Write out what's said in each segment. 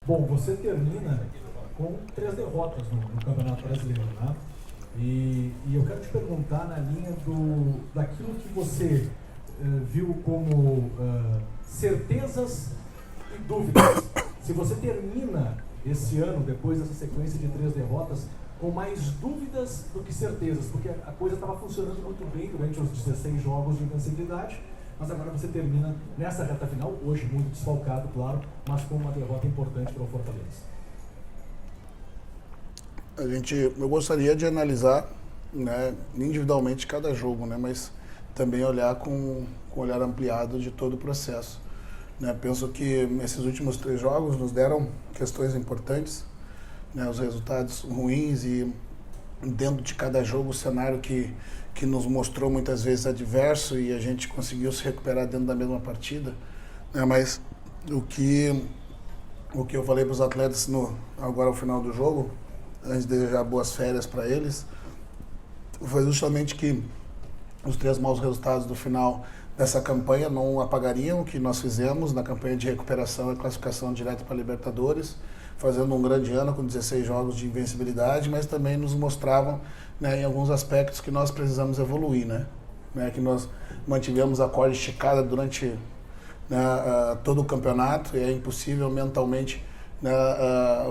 Bom, você termina com 3 derrotas no Campeonato Brasileiro, né? E eu quero te perguntar na linha daquilo que você viu como certezas e dúvidas. Se você termina esse ano, depois dessa sequência de 3 derrotas, com mais dúvidas do que certezas, porque a coisa estava funcionando muito bem durante os 16 jogos de invencibilidade, mas agora você termina nessa reta final, hoje muito desfalcado, claro, mas com uma derrota importante para o Fortaleza. Eu gostaria de analisar, né, individualmente cada jogo, né, mas também olhar com olhar ampliado de todo o processo. Né. Penso que esses últimos 3 jogos nos deram questões importantes, né, os resultados ruins e dentro de cada jogo o cenário que nos mostrou muitas vezes adverso e a gente conseguiu se recuperar dentro da mesma partida. Né, mas o que eu falei para os atletas agora ao final do jogo, antes de desejar boas férias para eles, foi justamente que os 3 maus resultados do final dessa campanha não apagariam o que nós fizemos na campanha de recuperação e classificação direta para a Libertadores, fazendo um grande ano com 16 jogos de invencibilidade, mas também nos mostravam, né, em alguns aspectos que nós precisamos evoluir, né, que nós mantivemos a corda esticada durante, né, todo o campeonato, e é impossível mentalmente, né,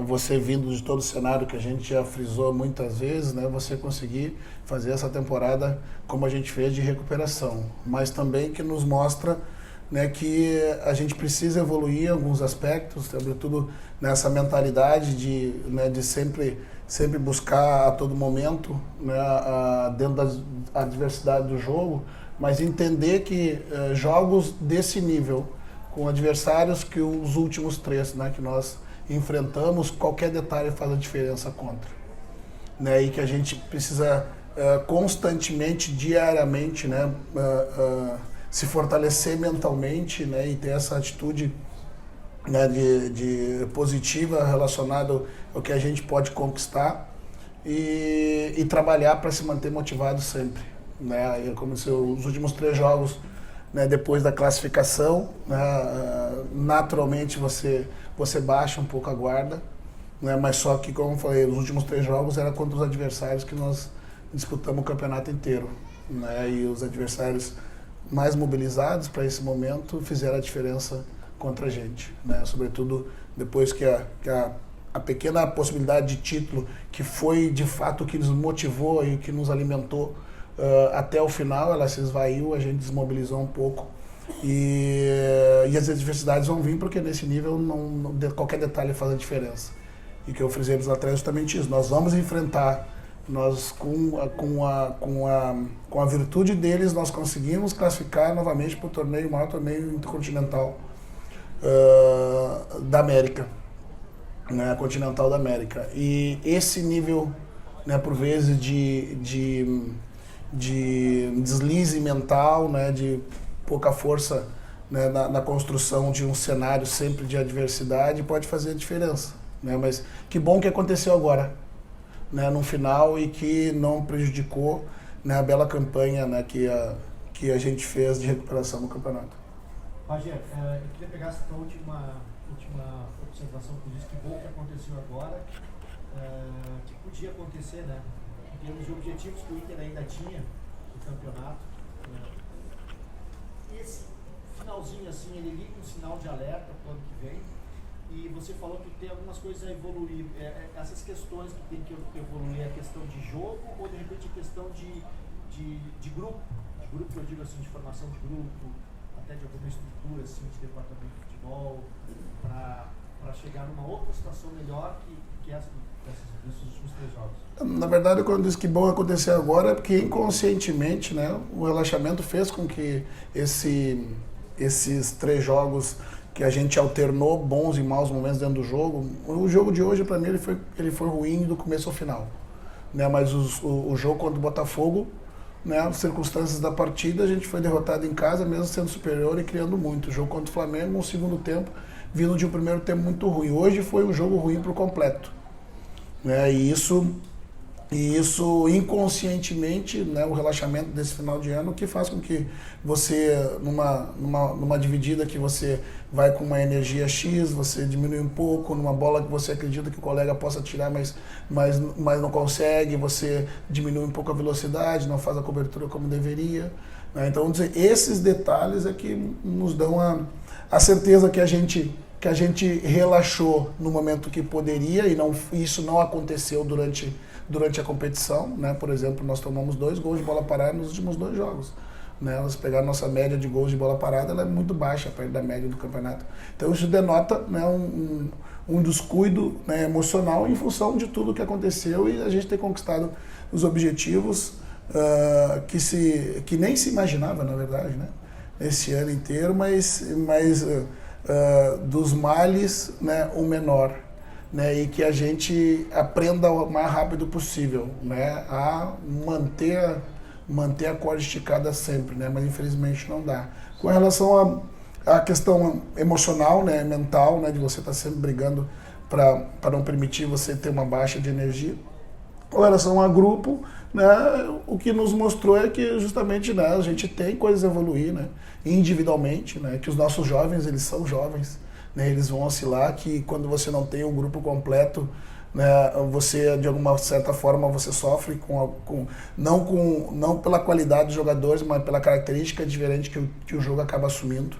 você vindo de todo o cenário que a gente já frisou muitas vezes, né, você conseguir fazer essa temporada como a gente fez de recuperação, mas também que nos mostra, né, que a gente precisa evoluir em alguns aspectos, sobretudo nessa mentalidade de sempre buscar a todo momento, né, dentro da adversidade do jogo, mas entender que jogos desse nível, com adversários que os últimos 3, né, que nós enfrentamos, qualquer detalhe faz a diferença contra. Né, e que a gente precisa constantemente, diariamente, né, se fortalecer mentalmente, né, e ter essa atitude, né, de positiva relacionada ao que a gente pode conquistar e trabalhar para se manter motivado sempre. Né. Como se os últimos 3 jogos, né, depois da classificação, né, naturalmente você baixa um pouco a guarda, né, mas só que, como eu falei, os últimos 3 jogos era contra os adversários que nós disputamos o campeonato inteiro. Né, e os adversários mais mobilizados para esse momento fizeram a diferença contra a gente, né? Sobretudo depois que a pequena possibilidade de título, que foi de fato o que nos motivou e o que nos alimentou até o final, ela se esvaiu, a gente desmobilizou um pouco e as adversidades vão vir porque nesse nível qualquer detalhe faz a diferença. E o que eu frisei para os atletas é justamente isso, nós vamos enfrentar. Nós, com a virtude deles, nós conseguimos classificar novamente para o maior torneio intercontinental da América, né, a continental da América. E esse nível, né, por vezes, de deslize mental, né, de pouca força, né, na construção de um cenário sempre de adversidade, pode fazer a diferença. Né, mas que bom que aconteceu agora. Né, no final, e que não prejudicou, né, a bela campanha, né, que a gente fez de recuperação no campeonato. Roger, eu queria pegar essa última observação que disse que bom que aconteceu agora, que podia acontecer, né, em termos de objetivos que o Inter ainda tinha no campeonato. Esse finalzinho assim, ele liga um sinal de alerta para o ano que vem. E você falou que tem algumas coisas a evoluir. Essas questões que tem que evoluir, é a questão de jogo ou de repente a questão de grupo? De grupo que eu digo assim, de formação de grupo, até de alguma estrutura assim, de departamento de futebol, para chegar numa outra situação melhor que essa desses últimos 3 jogos. Na verdade, quando eu disse que bom acontecer agora, é porque inconscientemente, né, o relaxamento fez com que esses 3 jogos que a gente alternou bons e maus momentos dentro do jogo. O jogo de hoje, para mim, ele foi ruim do começo ao final. Né? Mas o jogo contra o Botafogo, né, as circunstâncias da partida, a gente foi derrotado em casa, mesmo sendo superior e criando muito. O jogo contra o Flamengo, um segundo tempo, vindo de um primeiro tempo muito ruim. Hoje foi um jogo ruim por completo. Né? E isso E isso inconscientemente, né, o relaxamento desse final de ano, que faz com que você, numa dividida que você vai com uma energia X, você diminui um pouco, numa bola que você acredita que o colega possa tirar, mas não consegue, você diminui um pouco a velocidade, não faz a cobertura como deveria. Né? Então, esses detalhes é que nos dão a certeza que a gente relaxou no momento que poderia, e isso não aconteceu durante a competição, né? Por exemplo, nós tomamos 2 gols de bola parada nos últimos 2 jogos. Né? Se pegar a nossa média de gols de bola parada, ela é muito baixa, perto da média do campeonato. Então isso denota, né, um descuido, né, emocional em função de tudo que aconteceu e a gente ter conquistado os objetivos que nem se imaginava, na verdade, né? Esse ano inteiro, mas dos males, né, o menor. Né, e que a gente aprenda o mais rápido possível, né, a manter a corda esticada sempre, né, mas infelizmente não dá. Com relação à questão emocional, né, mental, né, de você estar sempre brigando para não permitir você ter uma baixa de energia. Com relação a grupo, né, o que nos mostrou é que justamente, né, a gente tem coisas a evoluir, né, individualmente, né, que os nossos jovens, eles são jovens. Né, eles vão oscilar, que quando você não tem um grupo completo, né, você de alguma certa forma você sofre não pela qualidade dos jogadores, mas pela característica diferente que o jogo acaba assumindo.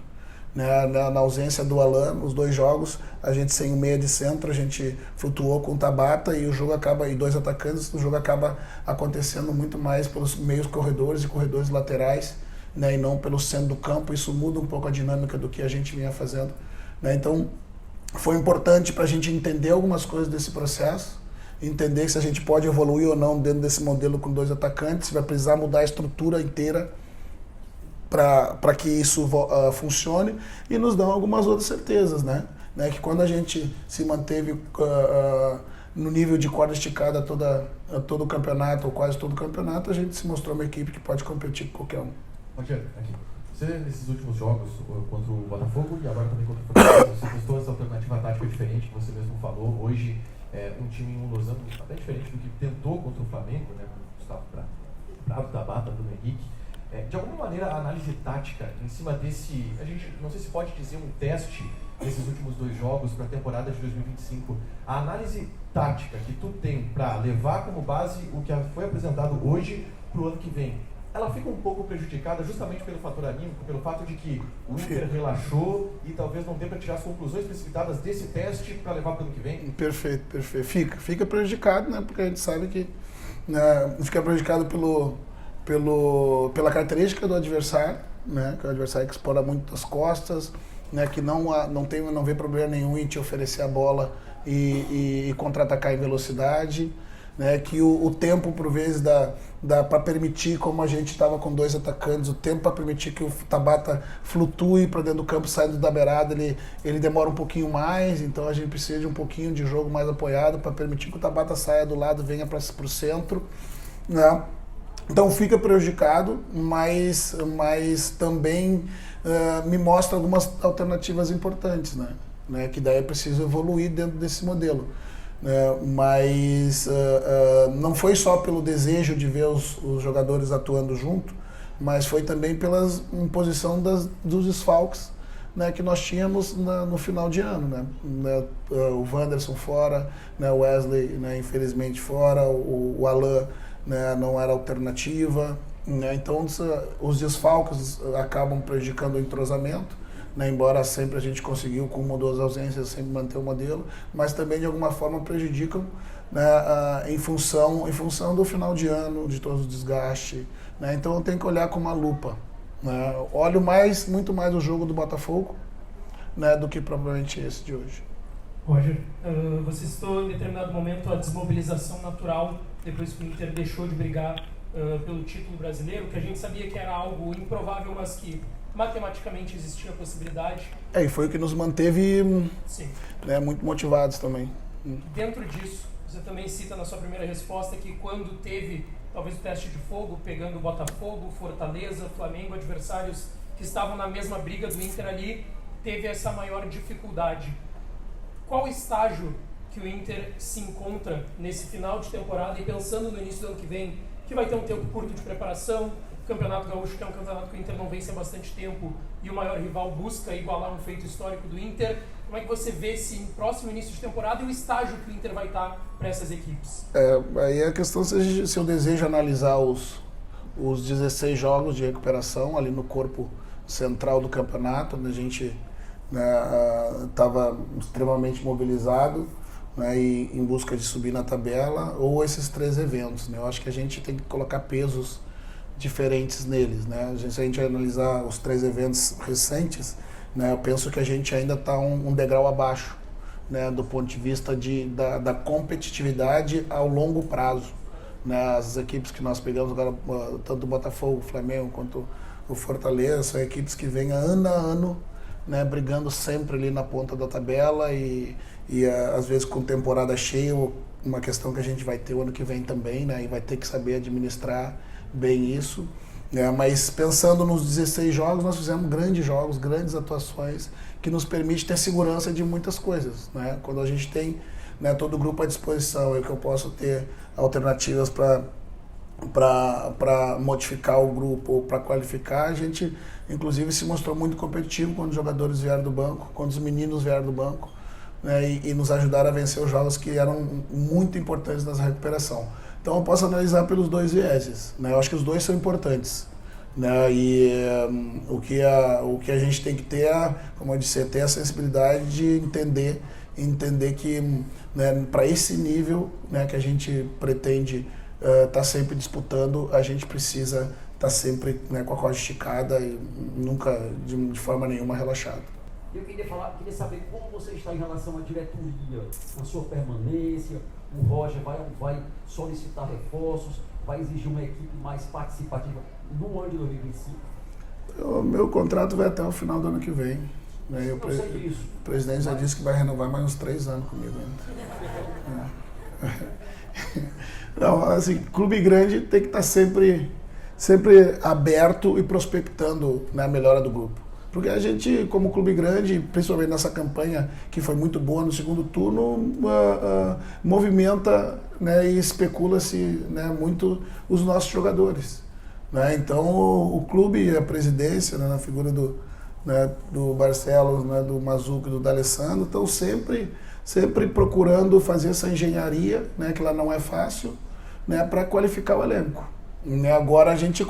Né, na ausência do Alan, os 2 jogos, a gente sem o meia de centro, a gente flutuou com o Tabata e o jogo acaba, e 2 atacantes, o jogo acaba acontecendo muito mais pelos meios corredores e corredores laterais, né, e não pelo centro do campo. Isso muda um pouco a dinâmica do que a gente vinha fazendo. Então, foi importante para a gente entender algumas coisas desse processo, entender se a gente pode evoluir ou não dentro desse modelo com 2 atacantes, se vai precisar mudar a estrutura inteira para que isso funcione, e nos dão algumas outras certezas, né? Que quando a gente se manteve no nível de corda esticada todo o campeonato, ou quase todo o campeonato, a gente se mostrou uma equipe que pode competir com qualquer um. Rogério, aqui. Você, nesses últimos jogos, contra o Botafogo e agora também contra o Fortaleza, você testou essa alternativa tática diferente, que você mesmo falou. Hoje, um time em um losango até diferente do que tentou contra o Flamengo, né, com o Gustavo Prado, Tabata, do Henrique. De alguma maneira, a análise tática em cima desse, a gente não sei se pode dizer um teste nesses últimos 2 jogos para a temporada de 2025, a análise tática que tu tem para levar como base o que foi apresentado hoje para o ano que vem, ela fica um pouco prejudicada justamente pelo fator anímico, pelo fato de que o Inter relaxou e talvez não dê para tirar as conclusões precipitadas desse teste para levar para o ano que vem? Perfeito. Fica prejudicado, né? Porque a gente sabe que, né, fica prejudicado pela característica do adversário, né? Que é o adversário que explora muito as costas, né? Que não vê problema nenhum em te oferecer a bola e contra-atacar em velocidade. Né, que o tempo, por vezes, dá para permitir, como a gente estava com 2 atacantes, o tempo para permitir que o Tabata flutue para dentro do campo, saindo da beirada, ele demora um pouquinho mais, então a gente precisa de um pouquinho de jogo mais apoiado para permitir que o Tabata saia do lado, venha para o centro. Né? Então fica prejudicado, mas também me mostra algumas alternativas importantes, né? Que daí é preciso evoluir dentro desse modelo. Mas não foi só pelo desejo de ver os jogadores atuando junto, mas foi também pela imposição dos desfalques, né, que nós tínhamos no final de ano. Né? O Wanderson fora, né, o Wesley, né, infelizmente fora, o Alan, né, não era alternativa. Né? Então os desfalques acabam prejudicando o entrosamento. Né, embora sempre a gente conseguiu, com 1 ou 2 ausências, sempre manter o modelo, mas também de alguma forma prejudicam, né, em função do final de ano, de todo o desgaste. Né, então eu tenho que olhar com uma lupa. Né, olho muito mais o jogo do Botafogo, né, do que propriamente esse de hoje. Roger, você citou em determinado momento a desmobilização natural depois que o Inter deixou de brigar pelo título brasileiro, que a gente sabia que era algo improvável, mas que matematicamente existia a possibilidade. E foi o que nos manteve, né, muito motivados também. Dentro disso, você também cita na sua primeira resposta que quando teve talvez o teste de fogo, pegando Botafogo, Fortaleza, Flamengo, adversários que estavam na mesma briga do Inter ali, teve essa maior dificuldade. Qual estágio que o Inter se encontra nesse final de temporada e pensando no início do ano que vem, que vai ter um tempo curto de preparação, o Campeonato Gaúcho, que é um campeonato que o Inter não vence há bastante tempo e o maior rival busca igualar um feito histórico do Inter. Como é que você vê esse próximo início de temporada e o estágio que o Inter vai estar para essas equipes? Aí a questão se eu desejo analisar os 16 jogos de recuperação ali no corpo central do campeonato, onde a gente estava extremamente mobilizado, né, e em busca de subir na tabela, ou esses 3 eventos. Né? Eu acho que a gente tem que colocar pesos diferentes neles. Né? Se a gente analisar os 3 eventos recentes, né, eu penso que a gente ainda está um degrau abaixo, né, do ponto de vista da competitividade ao longo prazo. Né? As equipes que nós pegamos agora, tanto o Botafogo, o Flamengo quanto o Fortaleza, são equipes que vêm ano a ano, né, brigando sempre ali na ponta da tabela e às vezes com temporada cheia, uma questão que a gente vai ter o ano que vem também, né, e vai ter que saber administrar bem isso. Mas pensando nos 16 jogos, nós fizemos grandes jogos, grandes atuações, que nos permite ter segurança de muitas coisas. Né? Quando a gente tem, né, todo o grupo à disposição e que eu posso ter alternativas para modificar o grupo ou para qualificar, a gente inclusive se mostrou muito competitivo quando os jogadores vieram do banco, quando os meninos vieram do banco, né, e nos ajudaram a vencer os jogos que eram muito importantes nessa recuperação. Então eu posso analisar pelos 2 vieses, né? Eu acho que os 2 são importantes, né? E o que a gente tem que ter, como eu disse, é ter a sensibilidade de entender que, né, para esse nível, né, que a gente pretende estar sempre disputando, a gente precisa estar sempre, né, com a corda esticada e nunca de forma nenhuma relaxado. Eu queria saber como você está em relação à diretoria, na sua permanência. O Roger vai solicitar reforços, vai exigir uma equipe mais participativa no ano de 2025? O meu contrato vai até o final do ano que vem. Né? Eu sei disso. O presidente já disse que vai renovar mais uns 3 anos comigo ainda. Não, assim, clube grande tem que estar sempre aberto e prospectando, né, a melhora do grupo. Porque a gente, como clube grande, principalmente nessa campanha que foi muito boa no segundo turno, movimenta, né, e especula-se, né, muito os nossos jogadores. Né? Então o clube e a presidência, né, na figura do Barcelos, né, do Mazuco e do D'Alessandro, estão sempre procurando fazer essa engenharia, né, que lá não é fácil, né, para qualificar o elenco. Agora a gente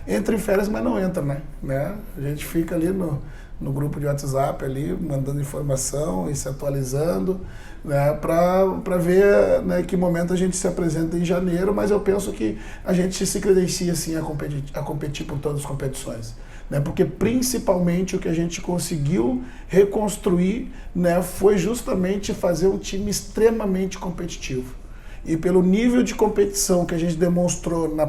entra em férias, mas não entra, né? A gente fica ali no grupo de WhatsApp, ali, mandando informação e se atualizando, né, para ver, né, que momento a gente se apresenta em janeiro, mas eu penso que a gente se credencia assim, a competir por todas as competições. Né, porque principalmente o que a gente conseguiu reconstruir, né, foi justamente fazer um time extremamente competitivo. E pelo nível de competição que a gente demonstrou no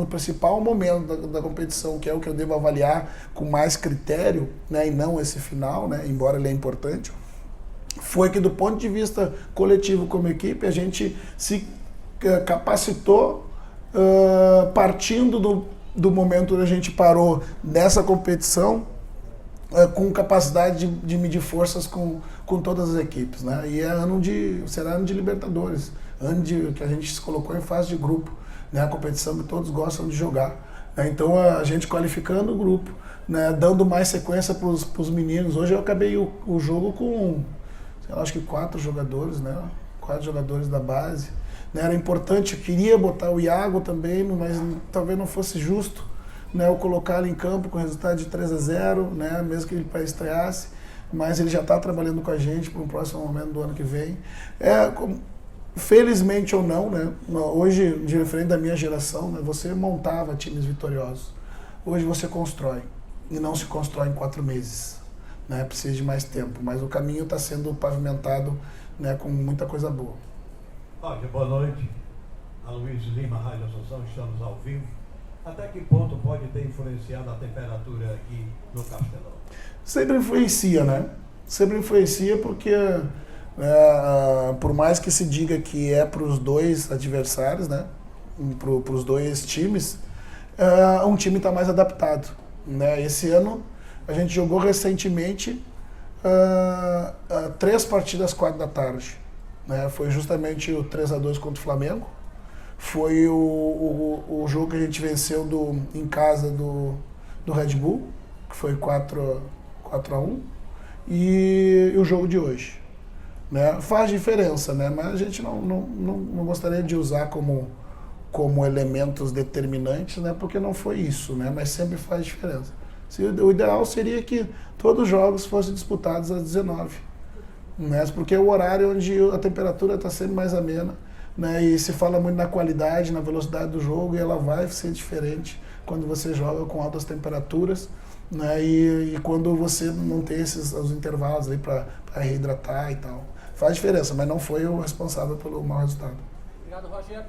principal momento da competição, que é o que eu devo avaliar com mais critério, né, e não esse final, né, embora ele é importante, foi que do ponto de vista coletivo como equipe, a gente se capacitou partindo do momento onde a gente parou nessa competição, com capacidade de medir forças com todas as equipes. Né? E será ano de Libertadores. Que a gente se colocou em fase de grupo, né? A competição que todos gostam de jogar. Né? Então a gente qualificando o grupo, né? Dando mais sequência para os meninos. Hoje eu acabei o jogo com, acho que 4 jogadores, né? 4 jogadores da base. Né? Era importante, eu queria botar o Iago também, mas talvez não fosse justo, né? Eu colocá-lo em campo com resultado de 3-0, né? Mesmo que ele estreasse, mas ele já está trabalhando com a gente para o próximo momento do ano que vem. Felizmente ou não, né? Hoje, diferente da minha geração, né? Você montava times vitoriosos. Hoje você constrói, e não se constrói em 4 meses. Né? Precisa de mais tempo, mas o caminho está sendo pavimentado, né, com muita coisa boa. Olha, boa noite. Aloysio Lima, Rádio Assunção, estamos ao vivo. Até que ponto pode ter influenciado a temperatura aqui no Castelão? Sempre influencia, né? Sempre influencia porque... por mais que se diga que é para os 2 adversários, né, para os 2 times, um time está mais adaptado. Né? Esse ano a gente jogou recentemente 3 partidas às 4 da tarde. né? Foi justamente o 3-2 contra o Flamengo. Foi o jogo que a gente venceu em casa do Red Bull, que foi 4-1, e o jogo de hoje. Né? Faz diferença, né? Mas a gente não gostaria de usar como elementos determinantes, né? Porque não foi isso, né? Mas sempre faz diferença. O ideal seria que todos os jogos fossem disputados às 19, né? Porque é o horário onde a temperatura está sempre mais amena, né? E se fala muito na qualidade, na velocidade do jogo, e ela vai ser diferente quando você joga com altas temperaturas, né? E quando você não tem os intervalos aí para reidratar e tal. Faz diferença, mas não foi o responsável pelo mau resultado. Obrigado, Rogério.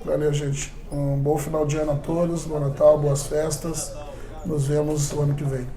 Valeu, gente. Um bom final de ano a todos, bom Natal, boas festas. Nos vemos o ano que vem.